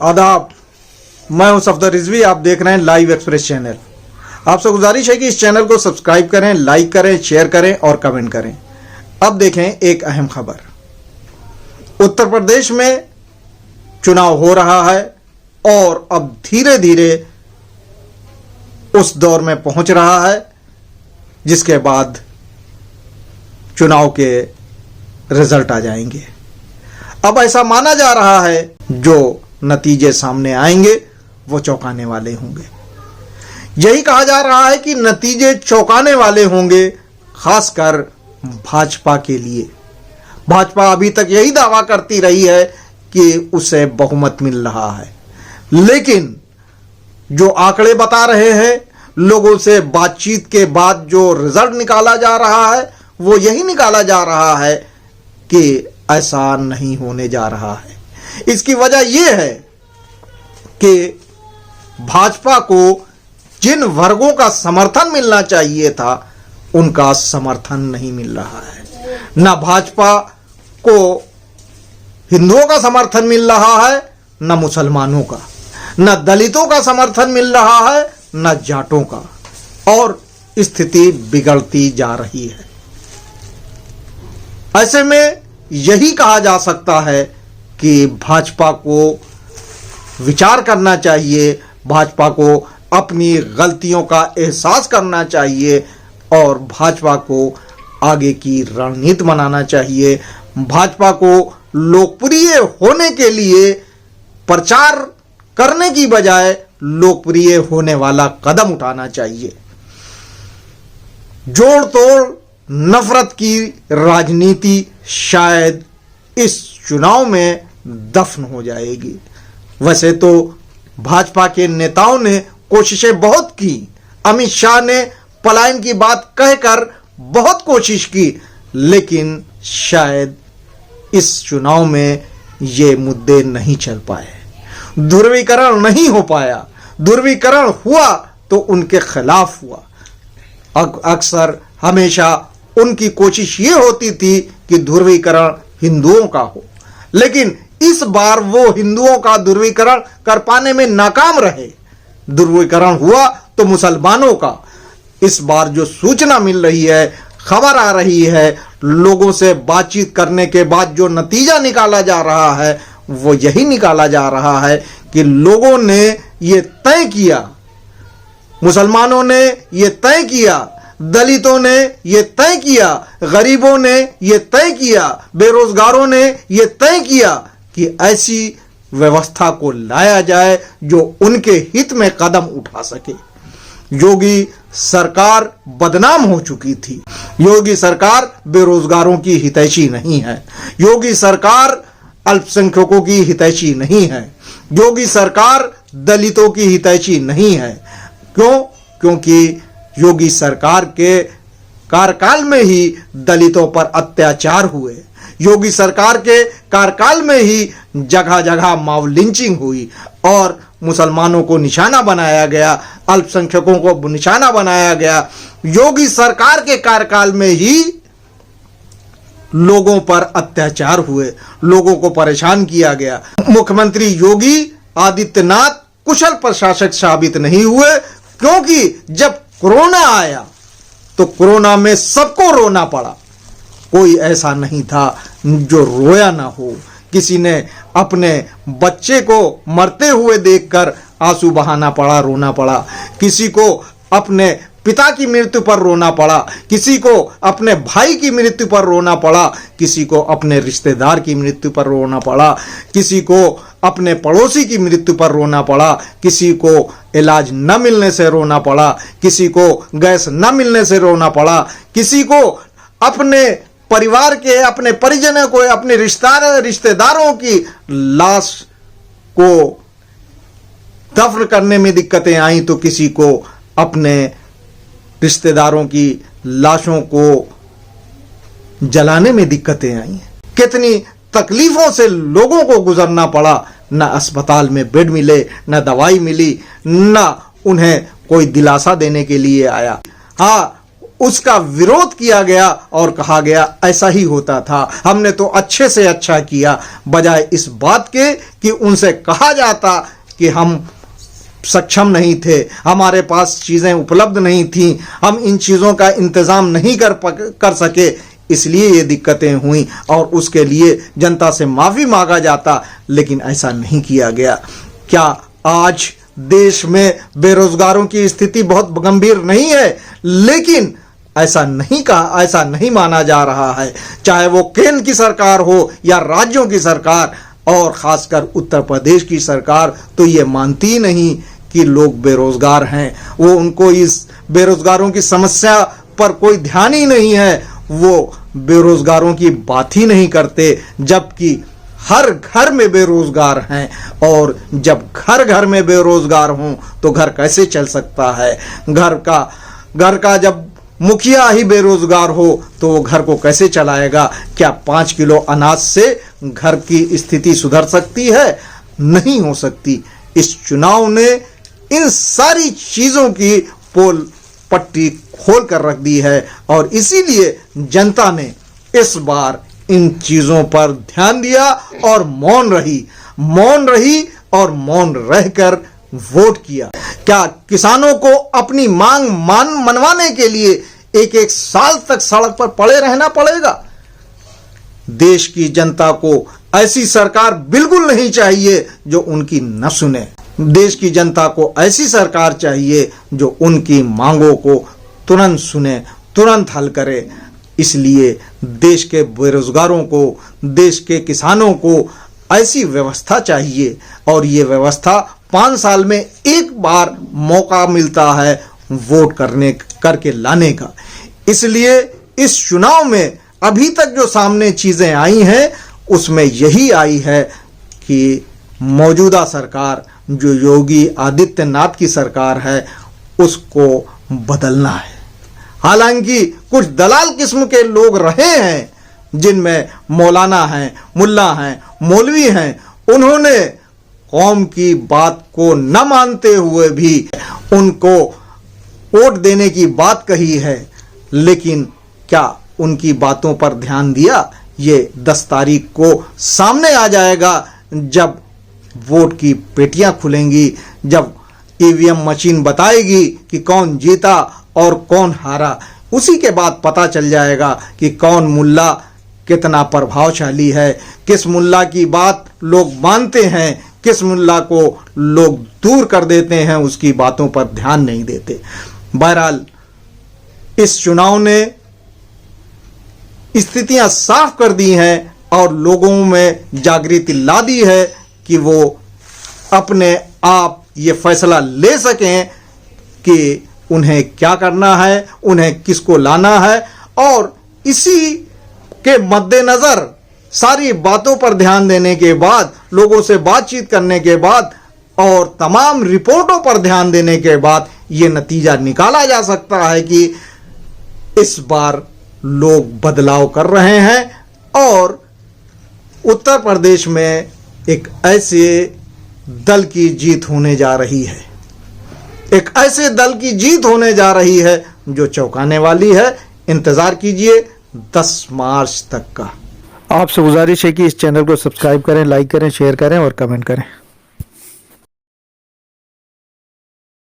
आदाब, मैं हूं सफदर रिजवी। आप देख रहे हैं लाइव एक्सप्रेस चैनल। आपसे गुजारिश है कि इस चैनल को सब्सक्राइब करें, लाइक करें, शेयर करें और कमेंट करें। अब देखें एक अहम खबर। उत्तर प्रदेश में चुनाव हो रहा है और अब धीरे धीरे उस दौर में पहुंच रहा है जिसके बाद चुनाव के रिजल्ट आ जाएंगे। अब ऐसा माना जा रहा है जो नतीजे सामने आएंगे वो चौंकाने वाले होंगे। यही कहा जा रहा है कि नतीजे चौंकाने वाले होंगे, खासकर भाजपा के लिए। भाजपा अभी तक यही दावा करती रही है कि उसे बहुमत मिल रहा है, लेकिन जो आंकड़े बता रहे हैं, लोगों से बातचीत के बाद जो रिजल्ट निकाला जा रहा है वो यही निकाला जा रहा है कि ऐसा नहीं होने जा रहा है। इसकी वजह यह है कि भाजपा को जिन वर्गों का समर्थन मिलना चाहिए था उनका समर्थन नहीं मिल रहा है। न भाजपा को हिंदुओं का समर्थन मिल रहा है, न मुसलमानों का, न दलितों का समर्थन मिल रहा है, न जाटों का, और स्थिति बिगड़ती जा रही है। ऐसे में यही कहा जा सकता है कि भाजपा को विचार करना चाहिए, भाजपा को अपनी गलतियों का एहसास करना चाहिए और भाजपा को आगे की रणनीति बनाना चाहिए। भाजपा को लोकप्रिय होने के लिए प्रचार करने की बजाय लोकप्रिय होने वाला कदम उठाना चाहिए। जोड़ तोड़ नफरत की राजनीति शायद इस चुनाव में दफन हो जाएगी। वैसे तो भाजपा के नेताओं ने कोशिशें बहुत की। अमित शाह ने पलायन की बात कहकर बहुत कोशिश की, लेकिन शायद इस चुनाव में ये मुद्दे नहीं चल पाए। ध्रुवीकरण नहीं हो पाया। ध्रुवीकरण हुआ तो उनके खिलाफ हुआ। अक्सर हमेशा उनकी कोशिश ये होती थी कि ध्रुवीकरण हिंदुओं का हो, लेकिन इस बार वो हिंदुओं का ध्रुवीकरण कर पाने में नाकाम रहे। ध्रुवीकरण हुआ तो मुसलमानों का। इस बार जो सूचना मिल रही है, खबर आ रही है, लोगों से बातचीत करने के बाद जो नतीजा निकाला जा रहा है वो यही निकाला जा रहा है कि लोगों ने ये तय किया, मुसलमानों ने ये तय किया, दलितों ने ये तय किया, गरीबों ने ये तय किया, बेरोजगारों ने ये तय किया कि ऐसी व्यवस्था को लाया जाए जो उनके हित में कदम उठा सके। योगी सरकार बदनाम हो चुकी थी। योगी सरकार बेरोजगारों की हितैषी नहीं है। योगी सरकार अल्पसंख्यकों की हितैषी नहीं है। योगी सरकार दलितों की हितैषी नहीं है। क्यों? क्योंकि योगी सरकार के कार्यकाल में ही दलितों पर अत्याचार हुए। योगी सरकार के कार्यकाल में ही जगह जगह मॉब लिंचिंग हुई और मुसलमानों को निशाना बनाया गया, अल्पसंख्यकों को निशाना बनाया गया। योगी सरकार के कार्यकाल में ही लोगों पर अत्याचार हुए, लोगों को परेशान किया गया। मुख्यमंत्री योगी आदित्यनाथ कुशल प्रशासक साबित नहीं हुए, क्योंकि जब कोरोना आया तो कोरोना में सबको रोना पड़ा। कोई ऐसा नहीं था जो रोया ना हो। किसी ने अपने बच्चे को मरते हुए देखकर आंसू बहाना पड़ा, रोना पड़ा। किसी को अपने पिता की मृत्यु पर रोना पड़ा, किसी को अपने भाई की मृत्यु पर रोना पड़ा, किसी को अपने रिश्तेदार की मृत्यु पर रोना पड़ा, किसी को अपने पड़ोसी की मृत्यु पर रोना पड़ा, किसी को इलाज न मिलने से रोना पड़ा, किसी को गैस न मिलने से रोना पड़ा, किसी को अपने परिवार के, अपने परिजनों को, अपने रिश्तेदारों की लाश को दफन करने में दिक्कतें आई, तो किसी को अपने रिश्तेदारों की लाशों को जलाने में दिक्कतें आई। कितनी तकलीफों से लोगों को गुजरना पड़ा। न अस्पताल में बेड मिले, न दवाई मिली, न उन्हें कोई दिलासा देने के लिए आया। हाँ, उसका विरोध किया गया और कहा गया ऐसा ही होता था, हमने तो अच्छे से अच्छा किया, बजाय इस बात के कि उनसे कहा जाता कि हम सक्षम नहीं थे, हमारे पास चीज़ें उपलब्ध नहीं थीं, हम इन चीज़ों का इंतज़ाम नहीं कर सके, इसलिए ये दिक्कतें हुई और उसके लिए जनता से माफ़ी मांगा जाता, लेकिन ऐसा नहीं किया गया। क्या आज देश में बेरोजगारों की स्थिति बहुत गंभीर नहीं है? लेकिन ऐसा नहीं माना जा रहा है, चाहे वो केंद्र की सरकार हो या राज्यों की सरकार, और खासकर उत्तर प्रदेश की सरकार तो ये मानती नहीं कि लोग बेरोजगार हैं। वो उनको इस बेरोजगारों की समस्या पर कोई ध्यान ही नहीं है, वो बेरोजगारों की बात ही नहीं करते, जबकि हर घर में बेरोजगार हैं। और जब घर घर में बेरोजगार हों तो घर कैसे चल सकता है? घर का जब मुखिया ही बेरोजगार हो तो वो घर को कैसे चलाएगा? क्या 5 किलो अनाज से घर की स्थिति सुधर सकती है? नहीं हो सकती। इस चुनाव ने इन सारी चीजों की पोल पट्टी खोल कर रख दी है और इसीलिए जनता ने इस बार इन चीजों पर ध्यान दिया और मौन रही और मौन रहकर वोट किया। क्या किसानों को अपनी मांग मनवाने के लिए एक साल तक सड़क पर पड़े रहना पड़ेगा? देश की जनता को ऐसी सरकार बिल्कुल नहीं चाहिए जो उनकी न सुने। देश की जनता को ऐसी सरकार चाहिए जो उनकी मांगों को तुरंत सुने, तुरंत हल करे। इसलिए देश के बेरोजगारों को, देश के किसानों को ऐसी व्यवस्था चाहिए और ये व्यवस्था 5 साल में एक बार मौका मिलता है वोट करके लाने का। इसलिए इस चुनाव में अभी तक जो सामने चीजें आई हैं उसमें यही आई है कि मौजूदा सरकार जो योगी आदित्यनाथ की सरकार है उसको बदलना है। हालांकि कुछ दलाल किस्म के लोग रहे हैं जिनमें मौलाना हैं, मुल्ला हैं, मौलवी हैं, उन्होंने कौम की बात को न मानते हुए भी उनको वोट देने की बात कही है, लेकिन क्या उनकी बातों पर ध्यान दिया? ये 10 तारीख को सामने आ जाएगा जब वोट की पेटियां खुलेंगी, जब ईवीएम मशीन बताएगी कि कौन जीता और कौन हारा। उसी के बाद पता चल जाएगा कि कौन मुल्ला कितना प्रभावशाली है, किस मुल्ला की बात लोग मानते हैं, किस मुल्ला को लोग दूर कर देते हैं, उसकी बातों पर ध्यान नहीं देते। बहरहाल इस चुनाव ने स्थितियां साफ कर दी हैं और लोगों में जागृति ला दी है कि वो अपने आप ये फैसला ले सकें कि उन्हें क्या करना है, उन्हें किसको लाना है। और इसी के मद्देनज़र सारी बातों पर ध्यान देने के बाद, लोगों से बातचीत करने के बाद और तमाम रिपोर्टों पर ध्यान देने के बाद ये नतीजा निकाला जा सकता है कि इस बार लोग बदलाव कर रहे हैं और उत्तर प्रदेश में एक ऐसे दल की जीत होने जा रही है, एक ऐसे दल की जीत होने जा रही है जो चौंकाने वाली है। इंतजार कीजिए 10 मार्च तक का। आपसे गुजारिश है कि इस चैनल को सब्सक्राइब करें, लाइक करें, शेयर करें और कमेंट करें।